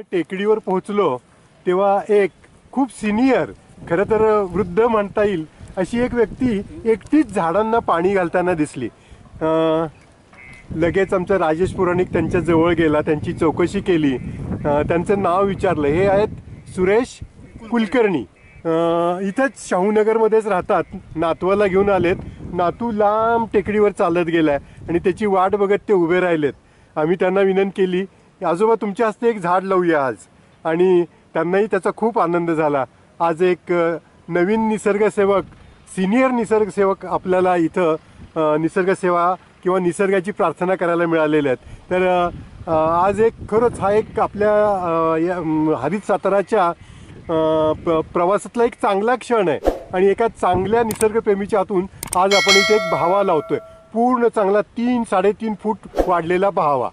इथे टेकडीवर पोहोचलो तेव्हा एक खूप सिनियर, खरं तर वृद्ध म्हणता येईल अशी एक व्यक्ती एकटीच झाडांना पाणी घालताना दिसली. लगेच आमचा राजेश पुराणिक त्यांच्या जवळ गेला, त्यांची चौकशी केली, त्यांचं नाव विचारलं. हे आहेत सुरेश कुलकर्णी. इथंच शाहूनगरमध्येच राहतात. नातवाला घेऊन आलेत. नातू लांब टेकडीवर चालत गेलाय आणि त्याची वाट बघत ते उभे राहिलेत. आम्ही त्यांना विनंती केली, आजोबा तुमच्या हस्ते एक झाड लावूया आज, आणि त्यांनाही त्याचा खूप आनंद झाला. आज एक नवीन निसर्गसेवक, सिनियर निसर्गसेवक आपल्याला इथं निसर्गसेवा किंवा निसर्गाची प्रार्थना करायला मिळालेले आहेत. तर आज एक खरंच हा एक आपल्या हरित साताराच्या प्रवासातला एक चांगला क्षण आहे. आणि एका चांगल्या निसर्गप्रेमीच्या हातून आज आपण इथे एक बहावा लावतोय. पूर्ण चांगला 3-3.5 फूट वाढलेला बहावा.